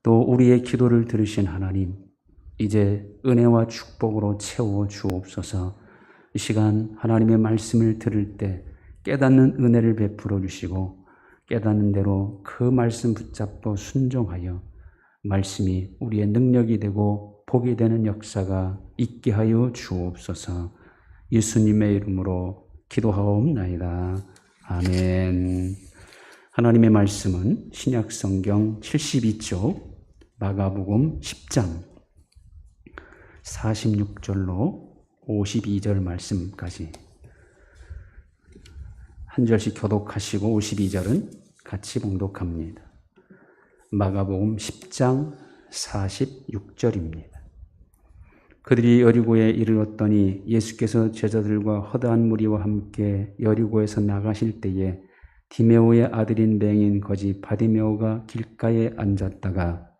또 우리의 기도를 들으신 하나님, 이제 은혜와 축복으로 채워 주옵소서. 이 시간 하나님의 말씀을 들을 때 깨닫는 은혜를 베풀어 주시고 깨닫는 대로 그 말씀 붙잡고 순종하여 말씀이 우리의 능력이 되고 복이 되는 역사가 있게 하여 주옵소서. 예수님의 이름으로 기도하옵나이다. 아멘. 하나님의 말씀은 신약성경 72쪽 마가복음 10장 46절로 52절 말씀까지 한 절씩 교독하시고 52절은 같이 봉독합니다. 마가복음 10장 46절입니다. 그들이 여리고에 이르렀더니 예수께서 제자들과 허다한 무리와 함께 여리고에서 나가실 때에 디메오의 아들인 맹인 거지 바디메오가 길가에 앉았다가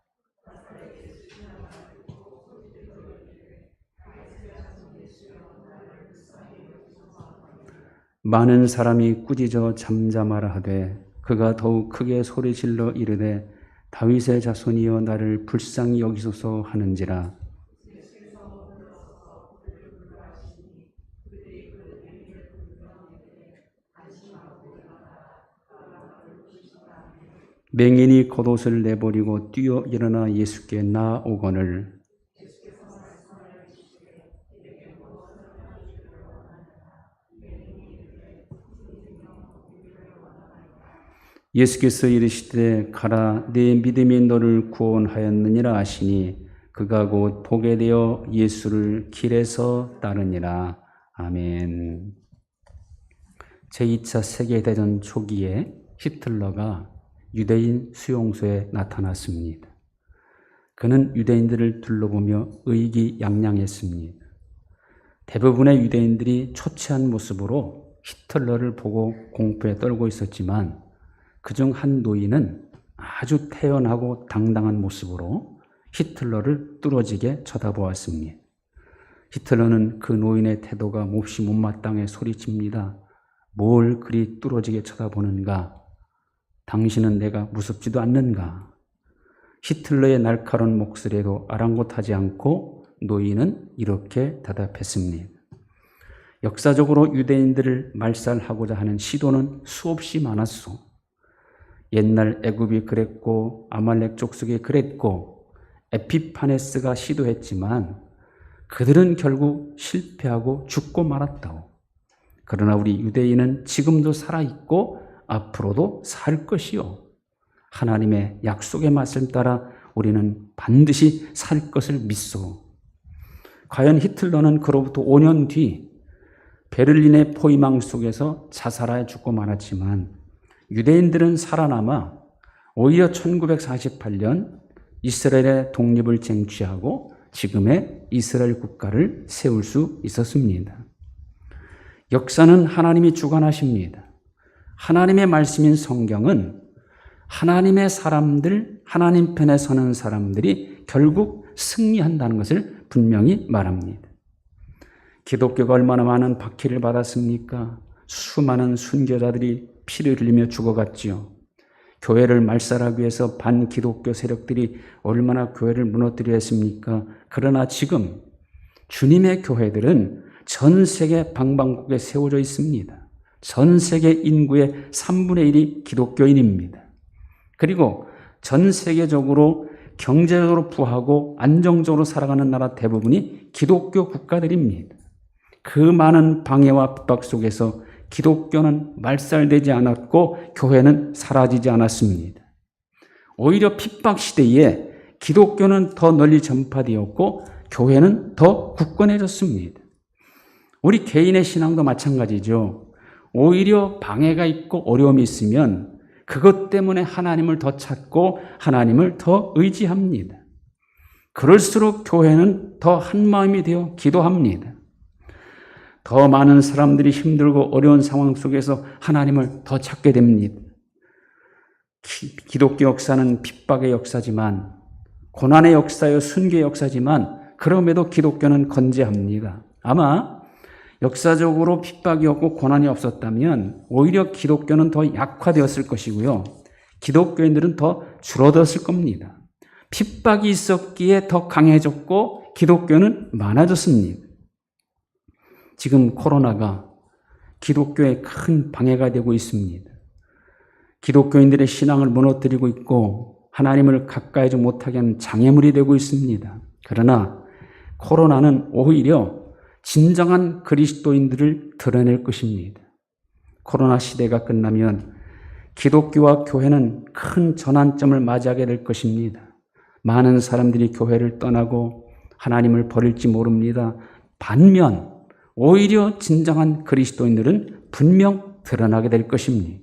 많은 사람이 꾸짖어 잠잠하라 하되 그가 더욱 크게 소리질러 이르되 다윗의 자손이여 나를 불쌍히 여기소서 하는지라. 맹인이 겉옷을 내버리고 뛰어 일어나 예수께 나아오거늘 예수께서 이르시되 가라 내 믿음이 너를 구원하였느니라 하시니 그가 곧 보게 되어 예수를 길에서 따르니라. 아멘. 제2차 세계대전 초기에 히틀러가 유대인 수용소에 나타났습니다. 그는 유대인들을 둘러보며 의기양양했습니다. 대부분의 유대인들이 초췌한 모습으로 히틀러를 보고 공포에 떨고 있었지만 그중 한 노인은 아주 태연하고 당당한 모습으로 히틀러를 뚫어지게 쳐다보았습니다. 히틀러는 그 노인의 태도가 몹시 못마땅해 소리칩니다. 뭘 그리 뚫어지게 쳐다보는가? 당신은 내가 무섭지도 않는가? 히틀러의 날카로운 목소리에도 아랑곳하지 않고 노인은 이렇게 대답했습니다. 역사적으로 유대인들을 말살하고자 하는 시도는 수없이 많았소. 옛날 애굽이 그랬고 아말렉 족속이 그랬고 에피파네스가 시도했지만 그들은 결국 실패하고 죽고 말았다오. 그러나 우리 유대인은 지금도 살아있고 앞으로도 살 것이요. 하나님의 약속의 말씀 따라 우리는 반드시 살 것을 믿소. 과연 히틀러는 그로부터 5년 뒤 베를린의 포위망 속에서 자살하여 죽고 말았지만 유대인들은 살아남아 오히려 1948년 이스라엘의 독립을 쟁취하고 지금의 이스라엘 국가를 세울 수 있었습니다. 역사는 하나님이 주관하십니다. 하나님의 말씀인 성경은 하나님의 사람들, 하나님 편에 서는 사람들이 결국 승리한다는 것을 분명히 말합니다. 기독교가 얼마나 많은 박해를 받았습니까? 수많은 순교자들이 피를 흘리며 죽어갔지요. 교회를 말살하기 위해서 반기독교 세력들이 얼마나 교회를 무너뜨려 했습니까? 그러나 지금 주님의 교회들은 전 세계 방방곡곡에 세워져 있습니다. 전 세계 인구의 3분의 1이 기독교인입니다. 그리고 전 세계적으로 경제적으로 부하고 안정적으로 살아가는 나라 대부분이 기독교 국가들입니다. 그 많은 방해와 핍박 속에서 기독교는 말살되지 않았고 교회는 사라지지 않았습니다. 오히려 핍박 시대에 기독교는 더 널리 전파되었고 교회는 더 굳건해졌습니다. 우리 개인의 신앙도 마찬가지죠. 오히려 방해가 있고 어려움이 있으면 그것 때문에 하나님을 더 찾고 하나님을 더 의지합니다. 그럴수록 교회는 더 한마음이 되어 기도합니다. 더 많은 사람들이 힘들고 어려운 상황 속에서 하나님을 더 찾게 됩니다. 기독교 역사는 핍박의 역사지만 고난의 역사요 순교의 역사지만 그럼에도 기독교는 건재합니다. 아마 역사적으로 핍박이 없고 고난이 없었다면 오히려 기독교는 더 약화되었을 것이고요. 기독교인들은 더 줄어들었을 겁니다. 핍박이 있었기에 더 강해졌고 기독교는 많아졌습니다. 지금 코로나가 기독교에 큰 방해가 되고 있습니다. 기독교인들의 신앙을 무너뜨리고 있고 하나님을 가까이 하지 못하게 하는 장애물이 되고 있습니다. 그러나 코로나는 오히려 진정한 그리스도인들을 드러낼 것입니다. 코로나 시대가 끝나면 기독교와 교회는 큰 전환점을 맞이하게 될 것입니다. 많은 사람들이 교회를 떠나고 하나님을 버릴지 모릅니다. 반면 오히려 진정한 그리스도인들은 분명 드러나게 될 것입니다.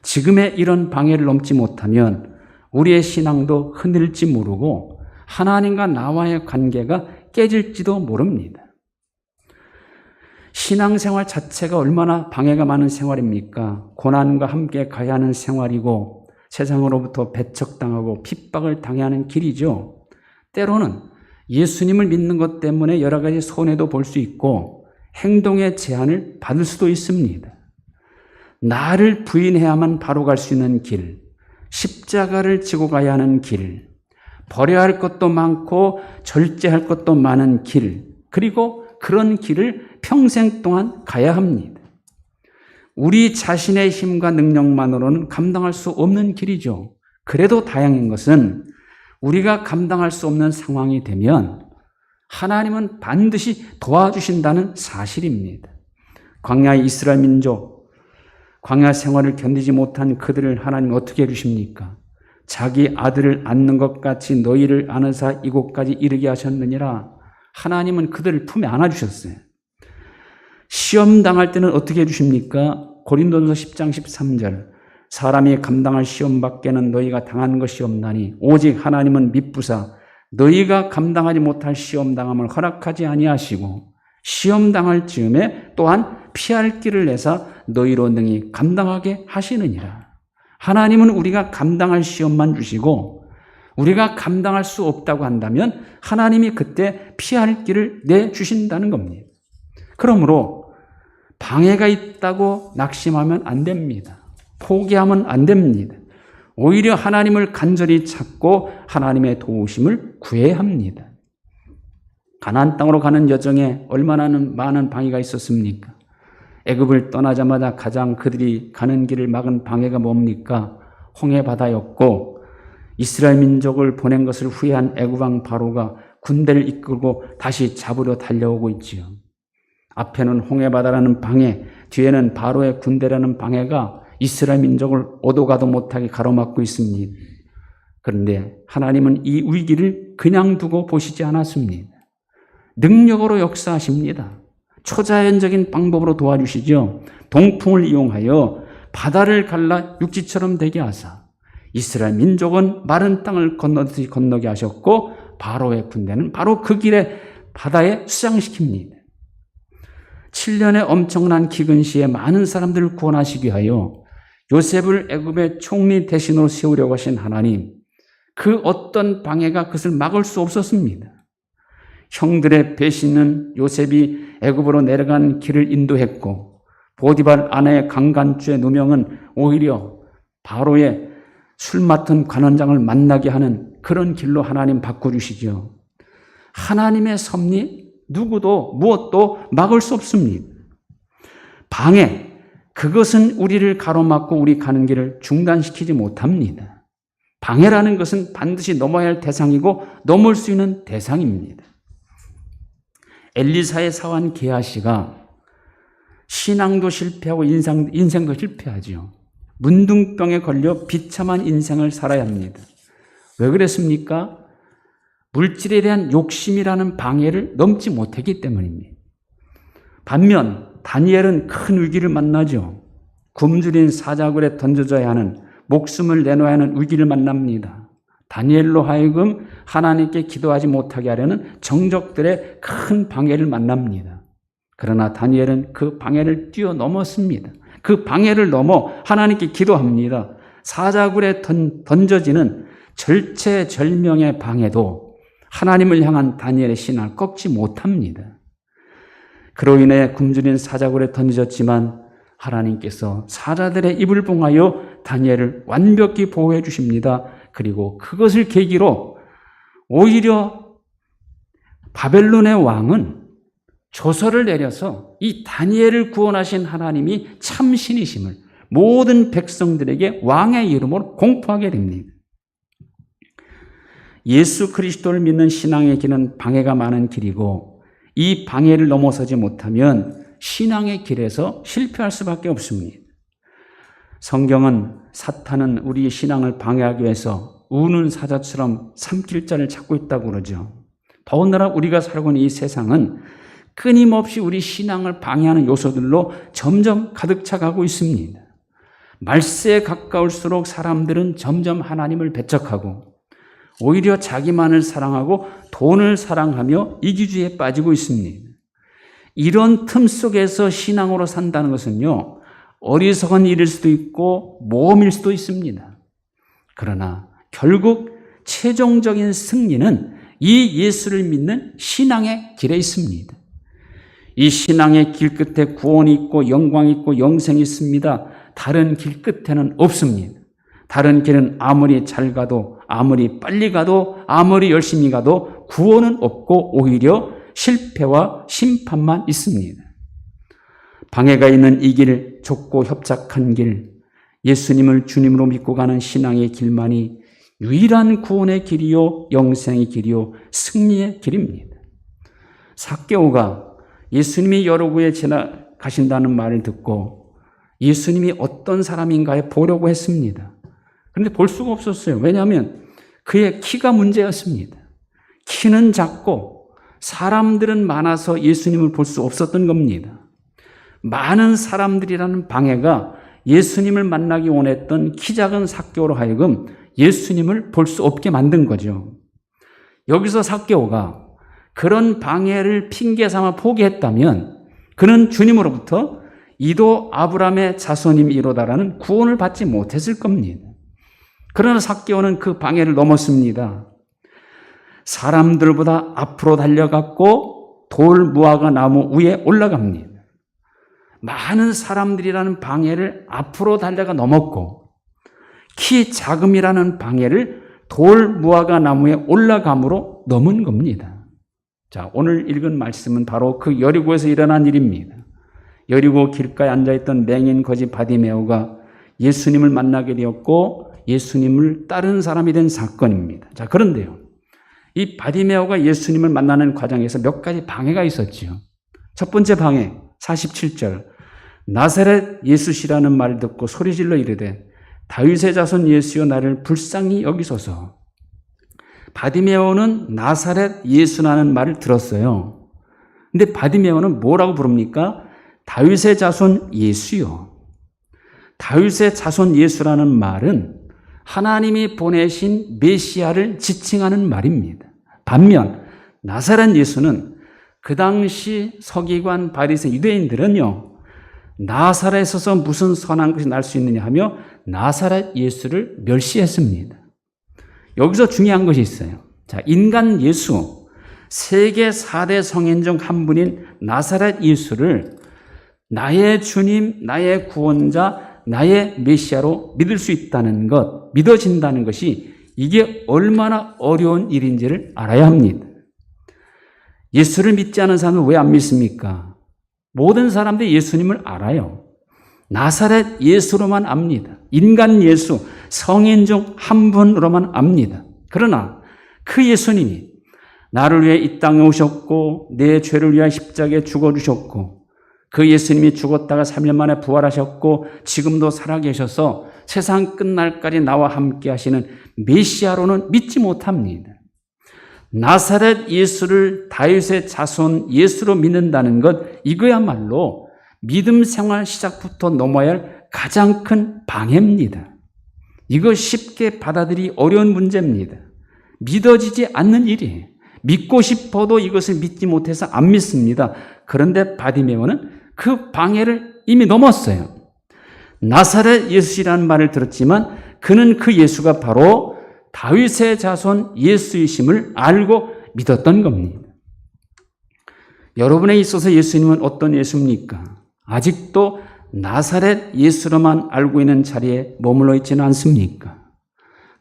지금의 이런 방해를 넘지 못하면 우리의 신앙도 흔들릴지 모르고 하나님과 나와의 관계가 깨질지도 모릅니다. 신앙생활 자체가 얼마나 방해가 많은 생활입니까? 고난과 함께 가야 하는 생활이고 세상으로부터 배척당하고 핍박을 당해야 하는 길이죠. 때로는 예수님을 믿는 것 때문에 여러 가지 손해도 볼 수 있고 행동의 제한을 받을 수도 있습니다. 나를 부인해야만 바로 갈 수 있는 길, 십자가를 지고 가야 하는 길, 버려야 할 것도 많고 절제할 것도 많은 길, 그리고 그런 길을 평생 동안 가야 합니다. 우리 자신의 힘과 능력만으로는 감당할 수 없는 길이죠. 그래도 다행인 것은 우리가 감당할 수 없는 상황이 되면 하나님은 반드시 도와주신다는 사실입니다. 광야의 이스라엘 민족, 광야 생활을 견디지 못한 그들을 하나님 어떻게 해주십니까? 자기 아들을 안는 것 같이 너희를 안으사 이곳까지 이르게 하셨느니라. 하나님은 그들을 품에 안아주셨어요. 시험 당할 때는 어떻게 해주십니까? 고린도전서 10장 13절 사람이 감당할 시험 밖에는 너희가 당한 것이 없나니 오직 하나님은 미쁘사 너희가 감당하지 못할 시험 당함을 허락하지 아니하시고 시험 당할 즈음에 또한 피할 길을 내사 너희로 능히 감당하게 하시느니라. 하나님은 우리가 감당할 시험만 주시고 우리가 감당할 수 없다고 한다면 하나님이 그때 피할 길을 내주신다는 겁니다. 그러므로 방해가 있다고 낙심하면 안 됩니다. 포기하면 안 됩니다. 오히려 하나님을 간절히 찾고 하나님의 도우심을 구해야 합니다. 가나안 땅으로 가는 여정에 얼마나 많은 방해가 있었습니까? 애굽을 떠나자마자 가장 그들이 가는 길을 막은 방해가 뭡니까? 홍해바다였고 이스라엘 민족을 보낸 것을 후회한 애굽 왕 바로가 군대를 이끌고 다시 잡으려 달려오고 있지요. 앞에는 홍해바다라는 방해, 뒤에는 바로의 군대라는 방해가 이스라엘 민족을 오도 가도 못하게 가로막고 있습니다. 그런데 하나님은 이 위기를 그냥 두고 보시지 않았습니다. 능력으로 역사하십니다. 초자연적인 방법으로 도와주시죠. 동풍을 이용하여 바다를 갈라 육지처럼 되게 하사 이스라엘 민족은 마른 땅을 건너듯이 건너게 하셨고 바로의 군대는 바로 그 길에 바다에 수장시킵니다. 7년의 엄청난 기근 시에 많은 사람들을 구원하시기 위하여 요셉을 애굽의 총리 대신으로 세우려고 하신 하나님, 그 어떤 방해가 그것을 막을 수 없었습니다. 형들의 배신은 요셉이 애굽으로 내려간 길을 인도했고 보디발 아내의 강간죄 누명은 오히려 바로의 술 맡은 관원장을 만나게 하는 그런 길로 하나님 바꿔주시죠. 하나님의 섭리 누구도 무엇도 막을 수 없습니다. 방해, 그것은 우리를 가로막고 우리 가는 길을 중단시키지 못합니다. 방해라는 것은 반드시 넘어야 할 대상이고 넘을 수 있는 대상입니다. 엘리사의 사환 게하시가 신앙도 실패하고 인생도 실패하죠. 문둥병에 걸려 비참한 인생을 살아야 합니다. 왜 그랬습니까? 물질에 대한 욕심이라는 방해를 넘지 못했기 때문입니다. 반면 다니엘은 큰 위기를 만나죠. 굶주린 사자굴에 던져져야 하는, 목숨을 내놓아야 하는 위기를 만납니다. 다니엘로 하여금 하나님께 기도하지 못하게 하려는 정적들의 큰 방해를 만납니다. 그러나 다니엘은 그 방해를 뛰어넘었습니다. 그 방해를 넘어 하나님께 기도합니다. 사자굴에 던져지는 절체절명의 방해도 하나님을 향한 다니엘의 신앙을 꺾지 못합니다. 그로 인해 굶주린 사자굴에 던져졌지만 하나님께서 사자들의 입을 봉하여 다니엘을 완벽히 보호해 주십니다. 그리고 그것을 계기로 오히려 바벨론의 왕은 조서를 내려서 이 다니엘을 구원하신 하나님이 참신이심을 모든 백성들에게 왕의 이름으로 공포하게 됩니다. 예수 그리스도를 믿는 신앙의 길은 방해가 많은 길이고 이 방해를 넘어서지 못하면 신앙의 길에서 실패할 수밖에 없습니다. 성경은 사탄은 우리의 신앙을 방해하기 위해서 우는 사자처럼 삼킬자를 찾고 있다고 그러죠. 더군다나 우리가 살고 있는 이 세상은 끊임없이 우리 신앙을 방해하는 요소들로 점점 가득 차가고 있습니다. 말세에 가까울수록 사람들은 점점 하나님을 배척하고 오히려 자기만을 사랑하고 돈을 사랑하며 이기주의에 빠지고 있습니다. 이런 틈 속에서 신앙으로 산다는 것은요, 어리석은 일일 수도 있고 모험일 수도 있습니다. 그러나 결국 최종적인 승리는 이 예수를 믿는 신앙의 길에 있습니다. 이 신앙의 길 끝에 구원이 있고 영광이 있고 영생이 있습니다. 다른 길 끝에는 없습니다. 다른 길은 아무리 잘 가도 아무리 빨리 가도 아무리 열심히 가도 구원은 없고 오히려 실패와 심판만 있습니다. 방해가 있는 이 길, 좁고 협착한 길, 예수님을 주님으로 믿고 가는 신앙의 길만이 유일한 구원의 길이요 영생의 길이요 승리의 길입니다. 삭개오가 예수님이 여러 구에 지나가신다는 말을 듣고 예수님이 어떤 사람인가에 보려고 했습니다. 그런데 볼 수가 없었어요. 왜냐하면 그의 키가 문제였습니다. 키는 작고 사람들은 많아서 예수님을 볼 수 없었던 겁니다. 많은 사람들이라는 방해가 예수님을 만나기 원했던 키 작은 삭개오로 하여금 예수님을 볼 수 없게 만든 거죠. 여기서 삭개오가 그런 방해를 핑계 삼아 포기했다면 그는 주님으로부터 이도 아브라함의 자손임이로다라는 구원을 받지 못했을 겁니다. 그러나 삭개오는 그 방해를 넘었습니다. 사람들보다 앞으로 달려갔고 돌 무화과 나무 위에 올라갑니다. 많은 사람들이라는 방해를 앞으로 달려가 넘었고 키 작음이라는 방해를 돌 무화과 나무에 올라감으로 넘은 겁니다. 자, 오늘 읽은 말씀은 바로 그 여리고에서 일어난 일입니다. 여리고 길가에 앉아있던 맹인 거지 바디메오가 예수님을 만나게 되었고 예수님을 따르는 사람이 된 사건입니다. 자, 그런데요, 이 바디메오가 예수님을 만나는 과정에서 몇 가지 방해가 있었지요. 첫 번째 방해, 47절. 나사렛 예수시라는 말을 듣고 소리질러 이르되 다윗의 자손 예수여 나를 불쌍히 여기소서. 바디메오는 나사렛 예수라는 말을 들었어요. 근데 바디메오는 뭐라고 부릅니까? 다윗의 자손 예수요. 다윗의 자손 예수라는 말은 하나님이 보내신 메시아를 지칭하는 말입니다. 반면 나사렛 예수는 그 당시 서기관 바리새 유대인들은요, 나사렛에서 무슨 선한 것이 날 수 있느냐 하며 나사렛 예수를 멸시했습니다. 여기서 중요한 것이 있어요. 자, 인간 예수, 세계 4대 성인 중 한 분인 나사렛 예수를 나의 주님, 나의 구원자, 나의 메시아로 믿을 수 있다는 것, 믿어진다는 것이 이게 얼마나 어려운 일인지를 알아야 합니다. 예수를 믿지 않은 사람은 왜 안 믿습니까? 모든 사람들이 예수님을 알아요. 나사렛 예수로만 압니다. 인간 예수, 성인 중 한 분으로만 압니다. 그러나 그 예수님이 나를 위해 이 땅에 오셨고 내 죄를 위하여 십자가에 죽어주셨고 그 예수님이 죽었다가 3일 만에 부활하셨고 지금도 살아계셔서 세상 끝날까지 나와 함께 하시는 메시아로는 믿지 못합니다. 나사렛 예수를 다윗의 자손 예수로 믿는다는 것, 이거야말로 믿음 생활 시작부터 넘어야 할 가장 큰 방해입니다. 이거 쉽게 받아들이기 어려운 문제입니다. 믿어지지 않는 일이에요. 믿고 싶어도 이것을 믿지 못해서 안 믿습니다. 그런데 바디메오는 그 방해를 이미 넘었어요. 나사렛 예수라는 말을 들었지만 그는 그 예수가 바로 다윗의 자손 예수이심을 알고 믿었던 겁니다. 여러분에 있어서 예수님은 어떤 예수입니까? 아직도 나사렛 예수로만 알고 있는 자리에 머물러 있지는 않습니까?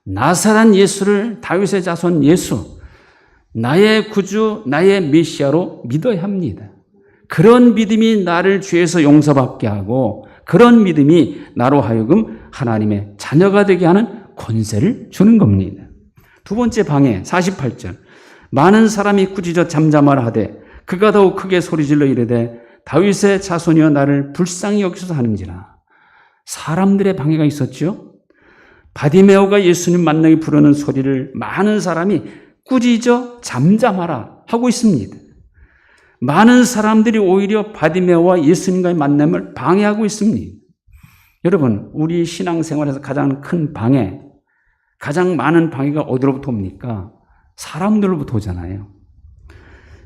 나사렛 예수를 다윗의 자손 예수, 나의 구주, 나의 메시아로 믿어야 합니다. 그런 믿음이 나를 죄에서 용서받게 하고 그런 믿음이 나로 하여금 하나님의 자녀가 되게 하는 권세를 주는 겁니다. 두 번째 방해 48절. 많은 사람이 꾸짖어 잠잠하라 하되 그가 더욱 크게 소리질러 이르되 다윗의 자손이여 나를 불쌍히 여기소서 하는지라. 사람들의 방해가 있었죠. 바디메오가 예수님 만나기 부르는 소리를 많은 사람이 꾸짖어 잠잠하라 하고 있습니다. 많은 사람들이 오히려 바디메오와 예수님과의 만남을 방해하고 있습니다. 여러분, 우리 신앙생활에서 가장 큰 방해, 가장 많은 방해가 어디로부터 옵니까? 사람들로부터 오잖아요.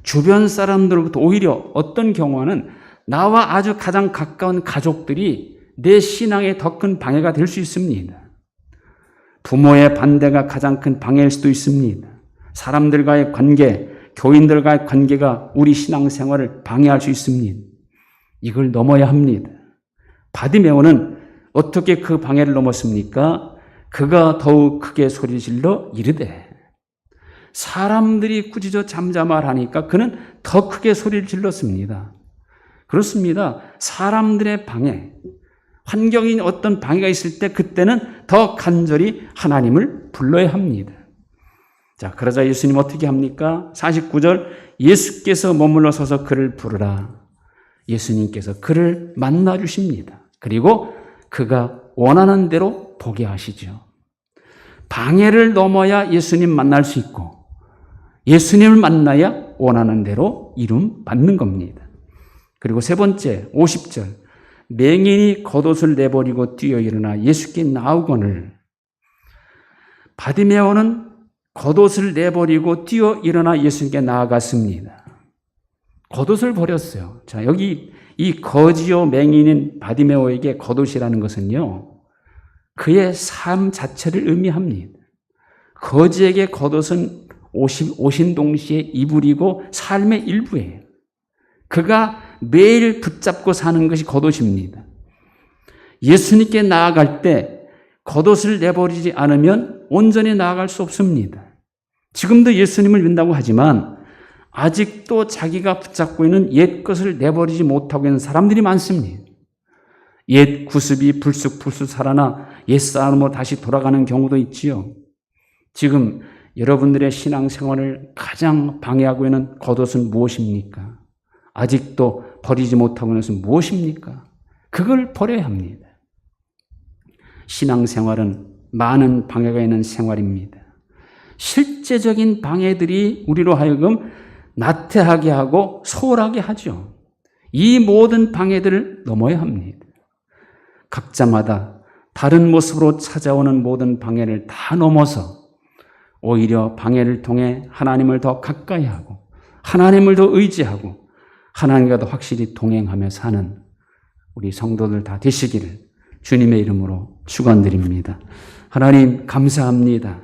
주변 사람들로부터 오히려 어떤 경우는 나와 아주 가장 가까운 가족들이 내 신앙에 더 큰 방해가 될 수 있습니다. 부모의 반대가 가장 큰 방해일 수도 있습니다. 사람들과의 관계, 교인들과의 관계가 우리 신앙생활을 방해할 수 있습니다. 이걸 넘어야 합니다. 바디메오는 어떻게 그 방해를 넘었습니까? 그가 더욱 크게 소리질러 이르되. 사람들이 꾸짖어 잠잠하라니까 그는 더 크게 소리를 질렀습니다. 그렇습니다. 사람들의 방해, 환경인 어떤 방해가 있을 때 그때는 더 간절히 하나님을 불러야 합니다. 자, 그러자 예수님 어떻게 합니까? 49절, 예수께서 머물러 서서 그를 부르라. 예수님께서 그를 만나 주십니다. 그리고 그가 원하는 대로 보게 하시죠. 방해를 넘어야 예수님 만날 수 있고 예수님을 만나야 원하는 대로 이름 받는 겁니다. 그리고 세 번째 50절, 맹인이 겉옷을 내버리고 뛰어 일어나 예수께 나오거늘. 바디메오는 겉옷을 내버리고 뛰어 일어나 예수님께 나아갔습니다. 겉옷을 버렸어요. 자, 여기 이 거지요 맹인인 바디메오에게 겉옷이라는 것은요, 그의 삶 자체를 의미합니다. 거지에게 겉옷은 오신 동시에 이불이고 삶의 일부예요. 그가 매일 붙잡고 사는 것이 겉옷입니다. 예수님께 나아갈 때 겉옷을 내버리지 않으면 온전히 나아갈 수 없습니다. 지금도 예수님을 믿는다고 하지만 아직도 자기가 붙잡고 있는 옛 것을 내버리지 못하고 있는 사람들이 많습니다. 옛 구습이 불쑥불쑥 살아나 옛사람으로 다시 돌아가는 경우도 있지요. 지금 여러분들의 신앙생활을 가장 방해하고 있는 겉옷은 무엇입니까? 아직도 버리지 못하고 있는 것은 무엇입니까? 그걸 버려야 합니다. 신앙생활은 많은 방해가 있는 생활입니다. 실제적인 방해들이 우리로 하여금 나태하게 하고 소홀하게 하죠. 이 모든 방해들을 넘어야 합니다. 각자마다 다른 모습으로 찾아오는 모든 방해를 다 넘어서 오히려 방해를 통해 하나님을 더 가까이 하고 하나님을 더 의지하고 하나님과 더 확실히 동행하며 사는 우리 성도들 다 되시기를 주님의 이름으로 축원드립니다. 하나님 감사합니다.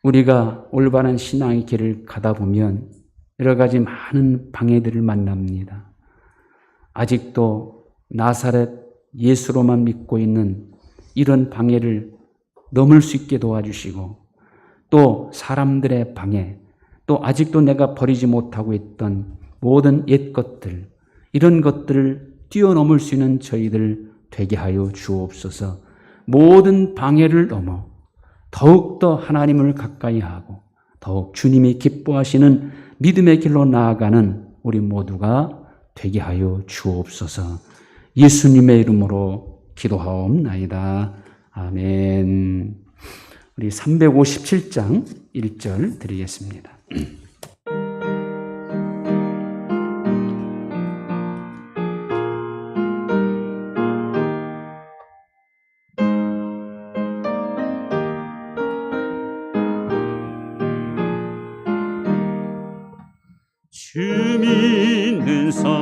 우리가 올바른 신앙의 길을 가다 보면 여러 가지 많은 방해들을 만납니다. 아직도 나사렛 예수로만 믿고 있는 이런 방해를 넘을 수 있게 도와주시고 또 사람들의 방해, 또 아직도 내가 버리지 못하고 있던 모든 옛 것들, 이런 것들을 뛰어넘을 수 있는 저희들 되게 하여 주옵소서. 모든 방해를 넘어 더욱더 하나님을 가까이 하고 더욱 주님이 기뻐하시는 믿음의 길로 나아가는 우리 모두가 되게 하여 주옵소서. 예수님의 이름으로 기도하옵나이다. 아멘. 우리 357장 1절 드리겠습니다. 주 믿는 성